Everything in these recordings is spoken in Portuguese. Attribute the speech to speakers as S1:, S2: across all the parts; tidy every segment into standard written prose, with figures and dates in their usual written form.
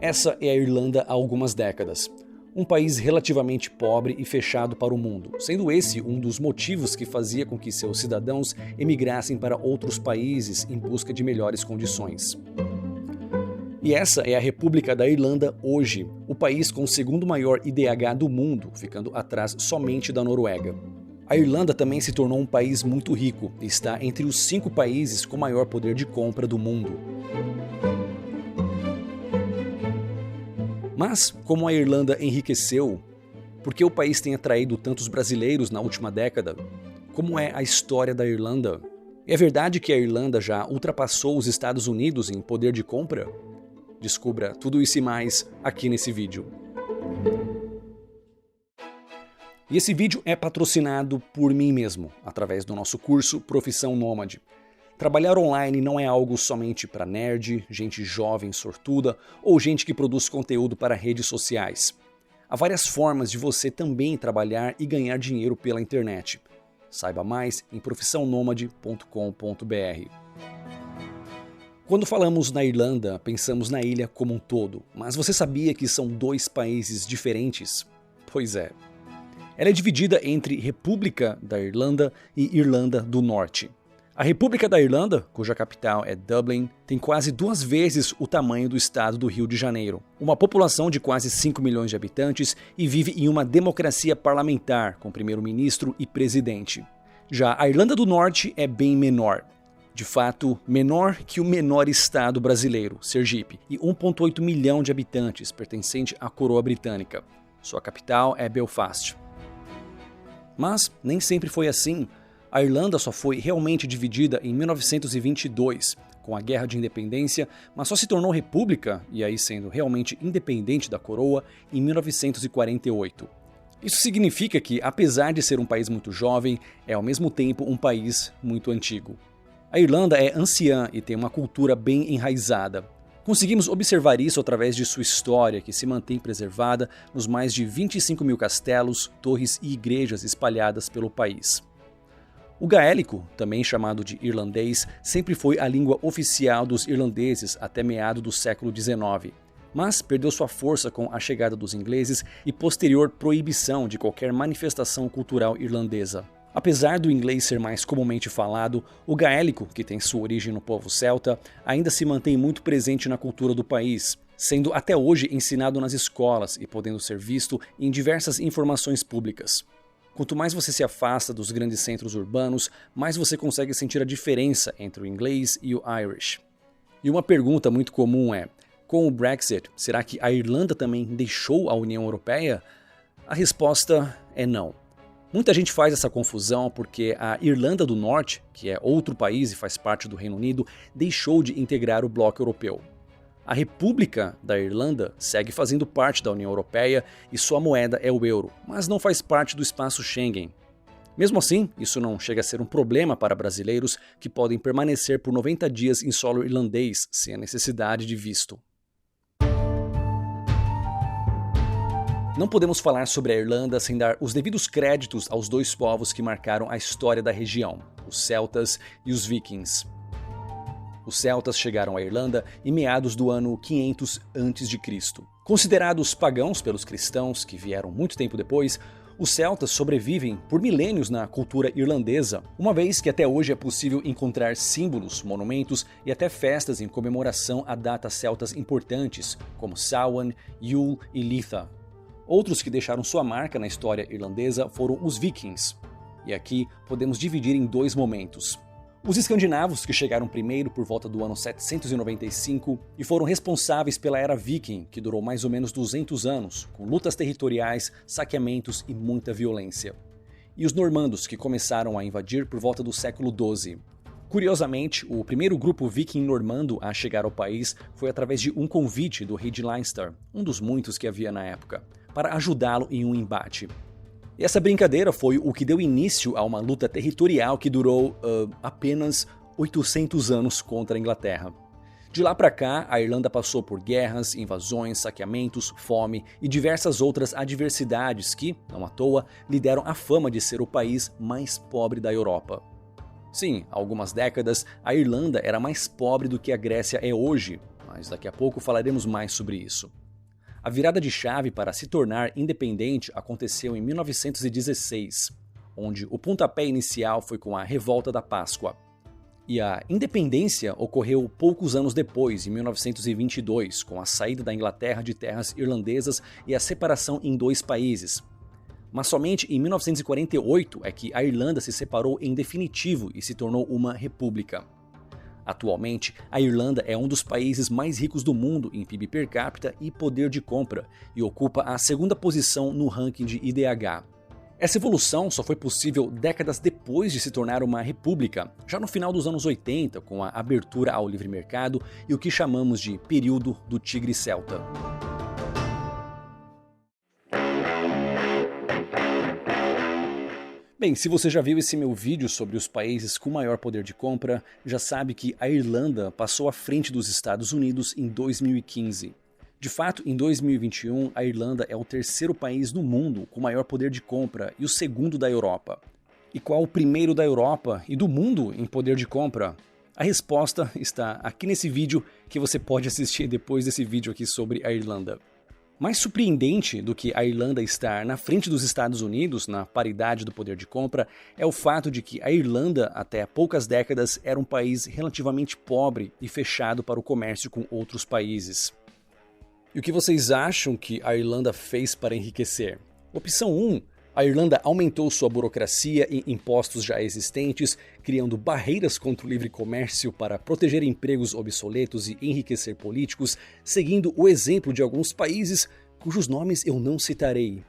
S1: Essa é a Irlanda há algumas décadas. Um país relativamente pobre e fechado para o mundo, sendo esse um dos motivos que fazia com que seus cidadãos emigrassem para outros países em busca de melhores condições. E essa é a República da Irlanda hoje, o país com o segundo maior IDH do mundo, ficando atrás somente da Noruega. A Irlanda também se tornou um país muito rico e está entre os 5 países com maior poder de compra do mundo. Mas, como a Irlanda enriqueceu, por que o país tem atraído tantos brasileiros na última década? Como é a história da Irlanda? É verdade que a Irlanda já ultrapassou os Estados Unidos em poder de compra? Descubra tudo isso e mais aqui nesse vídeo. E esse vídeo é patrocinado por mim mesmo, através do nosso curso Profissão Nômade. Trabalhar online não é algo somente para nerd, gente jovem, sortuda ou gente que produz conteúdo para redes sociais. Há várias formas de você também trabalhar e ganhar dinheiro pela internet. Saiba mais em profissãonomade.com.br. Quando falamos na Irlanda, pensamos na ilha como um todo, mas você sabia que são 2 países diferentes? Pois é. Ela é dividida entre República da Irlanda e Irlanda do Norte. A República da Irlanda, cuja capital é Dublin, tem quase 2 vezes o tamanho do estado do Rio de Janeiro, uma população de quase 5 milhões de habitantes e vive em uma democracia parlamentar, com primeiro-ministro e presidente. Já a Irlanda do Norte é bem menor. De fato, menor que o menor estado brasileiro, Sergipe, e 1,8 milhão de habitantes, pertencente à coroa britânica. Sua capital é Belfast. Mas nem sempre foi assim. A Irlanda só foi realmente dividida em 1922, com a Guerra de Independência, mas só se tornou república, e aí sendo realmente independente da coroa, em 1948. Isso significa que, apesar de ser um país muito jovem, é ao mesmo tempo um país muito antigo. A Irlanda é anciã e tem uma cultura bem enraizada. Conseguimos observar isso através de sua história, que se mantém preservada nos mais de 25 mil castelos, torres e igrejas espalhadas pelo país. O gaélico, também chamado de irlandês, sempre foi a língua oficial dos irlandeses até meado do século XIX, mas perdeu sua força com a chegada dos ingleses e posterior proibição de qualquer manifestação cultural irlandesa. Apesar do inglês ser mais comumente falado, o gaélico, que tem sua origem no povo celta, ainda se mantém muito presente na cultura do país, sendo até hoje ensinado nas escolas e podendo ser visto em diversas informações públicas. Quanto mais você se afasta dos grandes centros urbanos, mais você consegue sentir a diferença entre o inglês e o Irish. E uma pergunta muito comum é, com o Brexit, será que a Irlanda também deixou a União Europeia? A resposta é não. Muita gente faz essa confusão porque a Irlanda do Norte, que é outro país e faz parte do Reino Unido, deixou de integrar o bloco europeu. A República da Irlanda segue fazendo parte da União Europeia e sua moeda é o euro, mas não faz parte do espaço Schengen. Mesmo assim, isso não chega a ser um problema para brasileiros que podem permanecer por 90 dias em solo irlandês sem a necessidade de visto. Não podemos falar sobre a Irlanda sem dar os devidos créditos aos 2 povos que marcaram a história da região, os celtas e os vikings. Os celtas chegaram à Irlanda em meados do ano 500 a.C. Considerados pagãos pelos cristãos, que vieram muito tempo depois, os celtas sobrevivem por milênios na cultura irlandesa, uma vez que até hoje é possível encontrar símbolos, monumentos e até festas em comemoração a datas celtas importantes, como Samhain, Yule e Litha. Outros que deixaram sua marca na história irlandesa foram os vikings. E aqui podemos dividir em 2 momentos. Os escandinavos, que chegaram primeiro por volta do ano 795 e foram responsáveis pela Era Viking, que durou mais ou menos 200 anos, com lutas territoriais, saqueamentos e muita violência. E os normandos, que começaram a invadir por volta do século XII. Curiosamente, o primeiro grupo viking normando a chegar ao país foi através de um convite do rei de Leinster, um dos muitos que havia na época, para ajudá-lo em um embate. E essa brincadeira foi o que deu início a uma luta territorial que durou apenas 800 anos contra a Inglaterra. De lá para cá, a Irlanda passou por guerras, invasões, saqueamentos, fome e diversas outras adversidades que, não à toa, lhe deram a fama de ser o país mais pobre da Europa. Sim, há algumas décadas, a Irlanda era mais pobre do que a Grécia é hoje, mas daqui a pouco falaremos mais sobre isso. A virada de chave para se tornar independente aconteceu em 1916, onde o pontapé inicial foi com a Revolta da Páscoa. E a independência ocorreu poucos anos depois, em 1922, com a saída da Inglaterra de terras irlandesas e a separação em dois países. Mas somente em 1948 é que a Irlanda se separou em definitivo e se tornou uma república. Atualmente, a Irlanda é um dos países mais ricos do mundo em PIB per capita e poder de compra, e ocupa a segunda posição no ranking de IDH. Essa evolução só foi possível décadas depois de se tornar uma república, já no final dos anos 80, com a abertura ao livre mercado e o que chamamos de período do tigre celta. Bem, se você já viu esse meu vídeo sobre os países com maior poder de compra, já sabe que a Irlanda passou à frente dos Estados Unidos em 2015. De fato, em 2021, a Irlanda é o terceiro país no mundo com maior poder de compra e o segundo da Europa. E qual o primeiro da Europa e do mundo em poder de compra? A resposta está aqui nesse vídeo que você pode assistir depois desse vídeo aqui sobre a Irlanda. Mais surpreendente do que a Irlanda estar na frente dos Estados Unidos na paridade do poder de compra é o fato de que a Irlanda, até há poucas décadas, era um país relativamente pobre e fechado para o comércio com outros países. E o que vocês acham que a Irlanda fez para enriquecer? Opção 1. A Irlanda aumentou sua burocracia e impostos já existentes, criando barreiras contra o livre comércio para proteger empregos obsoletos e enriquecer políticos, seguindo o exemplo de alguns países cujos nomes eu não citarei.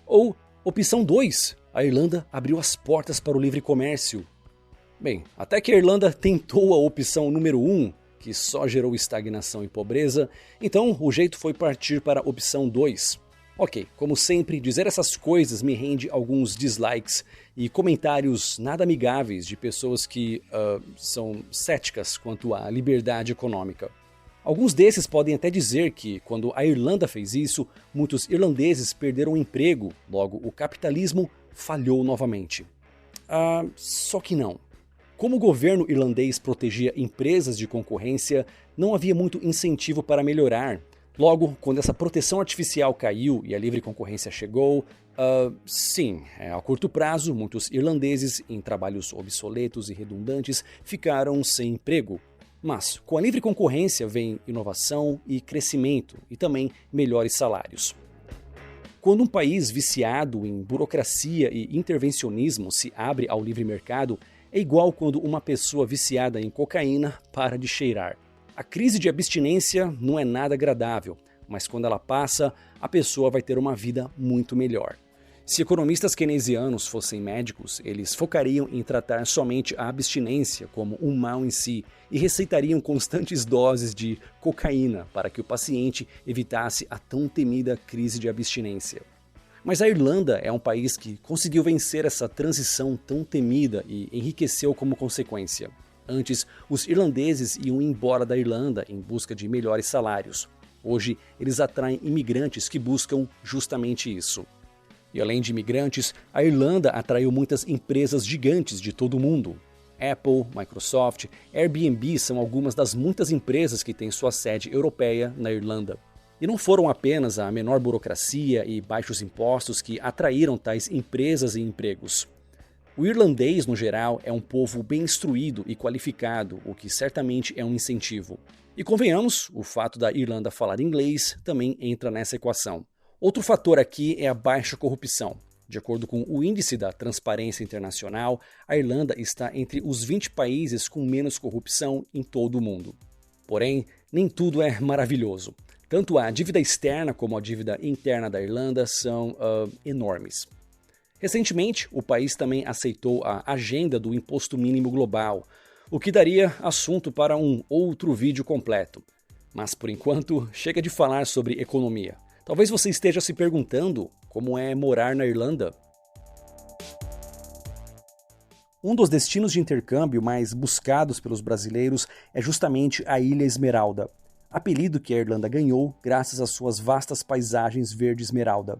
S1: Ou, opção 2, a Irlanda abriu as portas para o livre comércio. Bem, até que a Irlanda tentou a opção número 1, que só gerou estagnação e pobreza, então o jeito foi partir para a opção 2. Ok, como sempre, dizer essas coisas me rende alguns dislikes e comentários nada amigáveis de pessoas que são céticas quanto à liberdade econômica. Alguns desses podem até dizer que, quando a Irlanda fez isso, muitos irlandeses perderam o emprego, logo o capitalismo falhou novamente. Só que não. Como o governo irlandês protegia empresas de concorrência, não havia muito incentivo para melhorar. Logo, quando essa proteção artificial caiu e a livre concorrência chegou, a curto prazo, muitos irlandeses em trabalhos obsoletos e redundantes ficaram sem emprego. Mas, com a livre concorrência vem inovação e crescimento, e também melhores salários. Quando um país viciado em burocracia e intervencionismo se abre ao livre mercado, é igual quando uma pessoa viciada em cocaína para de cheirar. A crise de abstinência não é nada agradável, mas quando ela passa, a pessoa vai ter uma vida muito melhor. Se economistas keynesianos fossem médicos, eles focariam em tratar somente a abstinência como um mal em si e receitariam constantes doses de cocaína para que o paciente evitasse a tão temida crise de abstinência. Mas a Irlanda é um país que conseguiu vencer essa transição tão temida e enriqueceu como consequência. Antes, os irlandeses iam embora da Irlanda em busca de melhores salários. Hoje, eles atraem imigrantes que buscam justamente isso. E além de imigrantes, a Irlanda atraiu muitas empresas gigantes de todo o mundo. Apple, Microsoft, Airbnb são algumas das muitas empresas que têm sua sede europeia na Irlanda. E não foram apenas a menor burocracia e baixos impostos que atraíram tais empresas e empregos. O irlandês, no geral, é um povo bem instruído e qualificado, o que certamente é um incentivo. E convenhamos, o fato da Irlanda falar inglês também entra nessa equação. Outro fator aqui é a baixa corrupção. De acordo com o Índice da Transparência Internacional, a Irlanda está entre os 20 países com menos corrupção em todo o mundo. Porém, nem tudo é maravilhoso. Tanto a dívida externa como a dívida interna da Irlanda são enormes. Recentemente, o país também aceitou a agenda do Imposto Mínimo Global, o que daria assunto para um outro vídeo completo. Mas, por enquanto, chega de falar sobre economia. Talvez você esteja se perguntando como é morar na Irlanda. Um dos destinos de intercâmbio mais buscados pelos brasileiros é justamente a Ilha Esmeralda, apelido que a Irlanda ganhou graças às suas vastas paisagens verde esmeralda.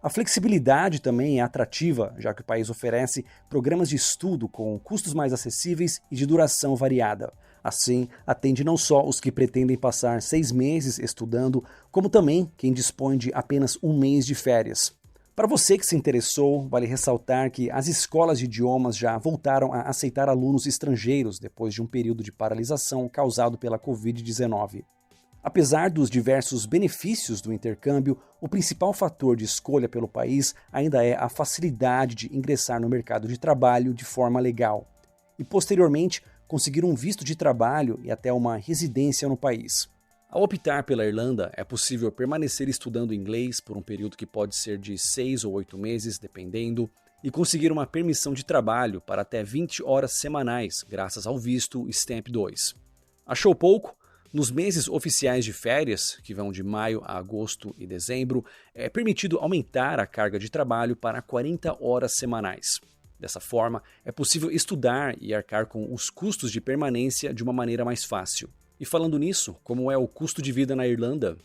S1: A flexibilidade também é atrativa, já que o país oferece programas de estudo com custos mais acessíveis e de duração variada, Assim, atende não só os que pretendem passar 6 meses estudando, como também quem dispõe de apenas um mês de férias. Para você que se interessou, vale ressaltar que as escolas de idiomas já voltaram a aceitar alunos estrangeiros depois de um período de paralisação causado pela Covid-19. Apesar dos diversos benefícios do intercâmbio, o principal fator de escolha pelo país ainda é a facilidade de ingressar no mercado de trabalho de forma legal e, posteriormente, conseguir um visto de trabalho e até uma residência no país. Ao optar pela Irlanda, é possível permanecer estudando inglês por um período que pode ser de 6 ou 8 meses, dependendo, e conseguir uma permissão de trabalho para até 20 horas semanais, graças ao visto Stamp 2. Achou pouco? Nos meses oficiais de férias, que vão de maio a agosto e dezembro, é permitido aumentar a carga de trabalho para 40 horas semanais. Dessa forma, é possível estudar e arcar com os custos de permanência de uma maneira mais fácil. E falando nisso, como é o custo de vida na Irlanda?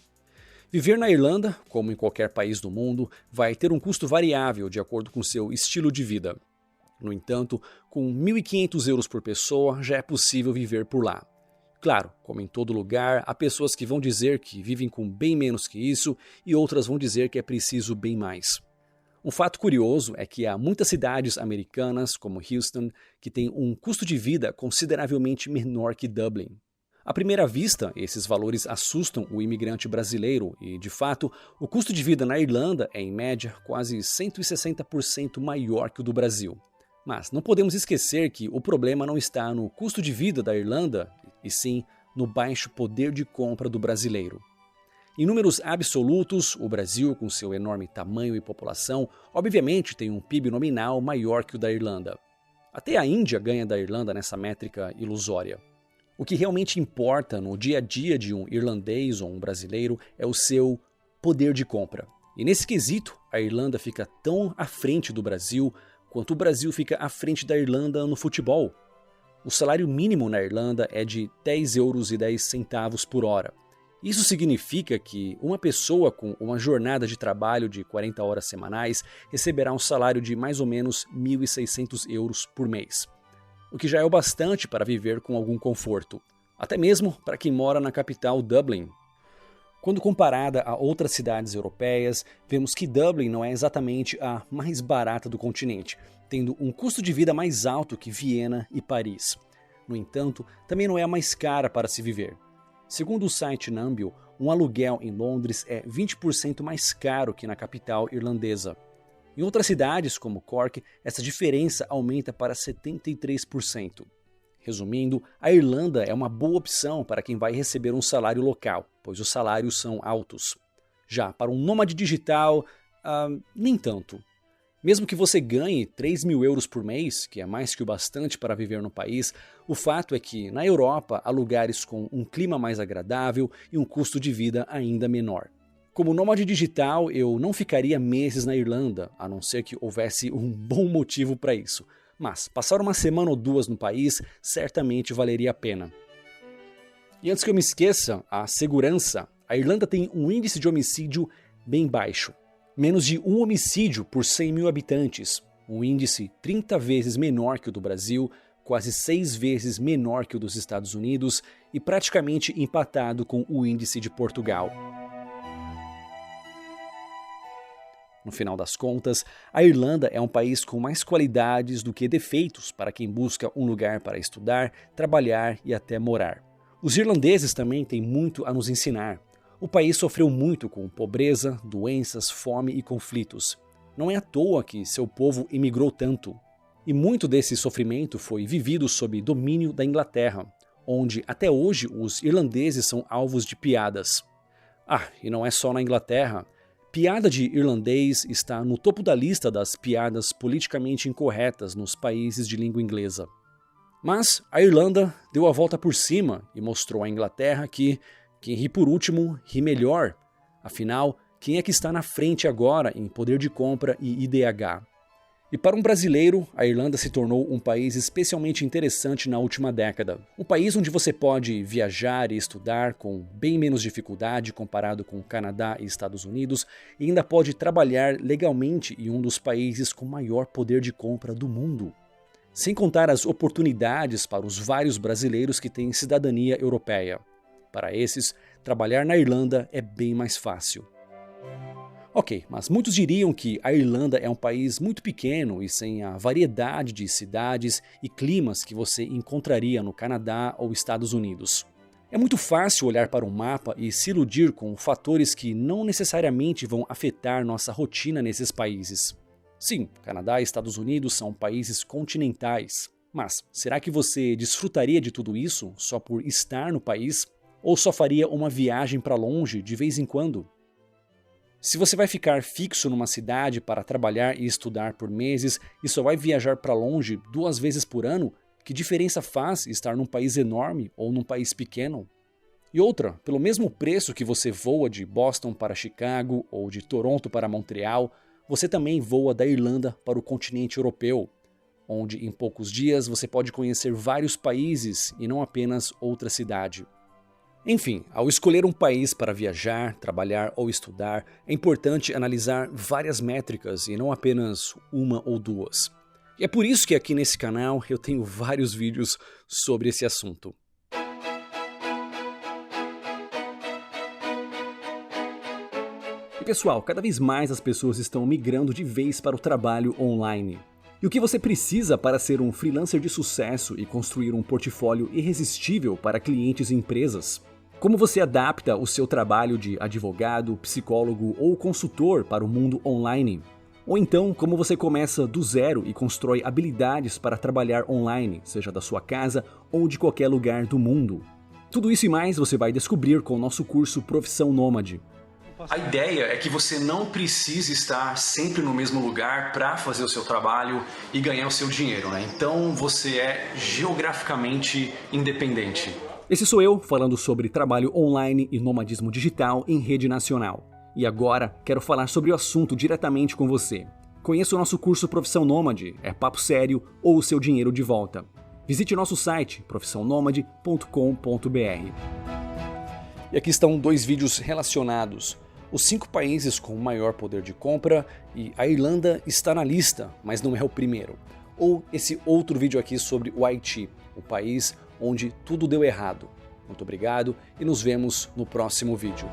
S1: Viver na Irlanda, como em qualquer país do mundo, vai ter um custo variável de acordo com seu estilo de vida. No entanto, com 1.500 euros por pessoa já é possível viver por lá. Claro, como em todo lugar, há pessoas que vão dizer que vivem com bem menos que isso e outras vão dizer que é preciso bem mais. Um fato curioso é que há muitas cidades americanas, como Houston, que têm um custo de vida consideravelmente menor que Dublin. À primeira vista, esses valores assustam o imigrante brasileiro e, de fato, o custo de vida na Irlanda é, em média, quase 160% maior que o do Brasil. Mas não podemos esquecer que o problema não está no custo de vida da Irlanda, e sim no baixo poder de compra do brasileiro. Em números absolutos, o Brasil, com seu enorme tamanho e população, obviamente tem um PIB nominal maior que o da Irlanda. Até a Índia ganha da Irlanda nessa métrica ilusória. O que realmente importa no dia a dia de um irlandês ou um brasileiro é o seu poder de compra. E nesse quesito, a Irlanda fica tão à frente do Brasil quanto o Brasil fica à frente da Irlanda no futebol. O salário mínimo na Irlanda é de 10,10 euros por hora. Isso significa que uma pessoa com uma jornada de trabalho de 40 horas semanais receberá um salário de mais ou menos 1.600 euros por mês. O que já é o bastante para viver com algum conforto, até mesmo para quem mora na capital Dublin. Quando comparada a outras cidades europeias, vemos que Dublin não é exatamente a mais barata do continente, tendo um custo de vida mais alto que Viena e Paris. No entanto, também não é a mais cara para se viver. Segundo o site Numbeo, um aluguel em Londres é 20% mais caro que na capital irlandesa. Em outras cidades, como Cork, essa diferença aumenta para 73%. Resumindo, a Irlanda é uma boa opção para quem vai receber um salário local, pois os salários são altos. Já para um nômade digital, nem tanto. Mesmo que você ganhe 3.000 euros por mês, que é mais que o bastante para viver no país, o fato é que na Europa há lugares com um clima mais agradável e um custo de vida ainda menor. Como nômade digital, eu não ficaria meses na Irlanda, a não ser que houvesse um bom motivo para isso. Mas passar uma semana ou duas no país certamente valeria a pena. E antes que eu me esqueça, a segurança. A Irlanda tem um índice de homicídio bem baixo. Menos de um homicídio por 100 mil habitantes. Um índice 30 vezes menor que o do Brasil, quase 6 vezes menor que o dos Estados Unidos e praticamente empatado com o índice de Portugal. No final das contas, a Irlanda é um país com mais qualidades do que defeitos para quem busca um lugar para estudar, trabalhar e até morar. Os irlandeses também têm muito a nos ensinar. O país sofreu muito com pobreza, doenças, fome e conflitos. Não é à toa que seu povo imigrou tanto. E muito desse sofrimento foi vivido sob domínio da Inglaterra, onde até hoje os irlandeses são alvos de piadas. E não é só na Inglaterra. Piada de irlandês está no topo da lista das piadas politicamente incorretas nos países de língua inglesa. Mas a Irlanda deu a volta por cima e mostrou à Inglaterra que quem ri por último ri melhor. Afinal, quem é que está na frente agora em poder de compra e IDH? E para um brasileiro, a Irlanda se tornou um país especialmente interessante na última década. Um país onde você pode viajar e estudar com bem menos dificuldade comparado com o Canadá e Estados Unidos e ainda pode trabalhar legalmente em um dos países com maior poder de compra do mundo. sem contar as oportunidades para os vários brasileiros que têm cidadania europeia. Para esses, trabalhar na Irlanda é bem mais fácil. Ok, mas muitos diriam que a Irlanda é um país muito pequeno e sem a variedade de cidades e climas que você encontraria no Canadá ou Estados Unidos. É muito fácil olhar para um mapa e se iludir com fatores que não necessariamente vão afetar nossa rotina nesses países. Sim, Canadá e Estados Unidos são países continentais, mas será que você desfrutaria de tudo isso só por estar no país? Ou só faria uma viagem para longe de vez em quando? Se você vai ficar fixo numa cidade para trabalhar e estudar por meses e só vai viajar para longe 2 vezes por ano, que diferença faz estar num país enorme ou num país pequeno? E outra, pelo mesmo preço que você voa de Boston para Chicago ou de Toronto para Montreal, você também voa da Irlanda para o continente europeu, onde em poucos dias você pode conhecer vários países e não apenas outra cidade. Enfim, ao escolher um país para viajar, trabalhar ou estudar, é importante analisar várias métricas e não apenas uma ou duas. E é por isso que aqui nesse canal eu tenho vários vídeos sobre esse assunto. E pessoal, cada vez mais as pessoas estão migrando de vez para o trabalho online. E o que você precisa para ser um freelancer de sucesso e construir um portfólio irresistível para clientes e empresas? Como você adapta o seu trabalho de advogado, psicólogo ou consultor para o mundo online? Ou então, como você começa do zero e constrói habilidades para trabalhar online, seja da sua casa ou de qualquer lugar do mundo? Tudo isso e mais você vai descobrir com o nosso curso Profissão Nômade. A ideia é que você não precise estar sempre no mesmo lugar para fazer o seu trabalho e ganhar o seu dinheiro, né? Então você é geograficamente independente. Esse sou eu falando sobre trabalho online e nomadismo digital em rede nacional. E agora quero falar sobre o assunto diretamente com você. Conheça o nosso curso Profissão Nômade, é papo sério ou o seu dinheiro de volta. Visite nosso site profissãonomade.com.br. E aqui estão 2 vídeos relacionados. Os 5 países com maior poder de compra e a Irlanda está na lista, mas não é o primeiro. Ou esse outro vídeo aqui sobre o Haiti, o país onde tudo deu errado. Muito obrigado e nos vemos no próximo vídeo.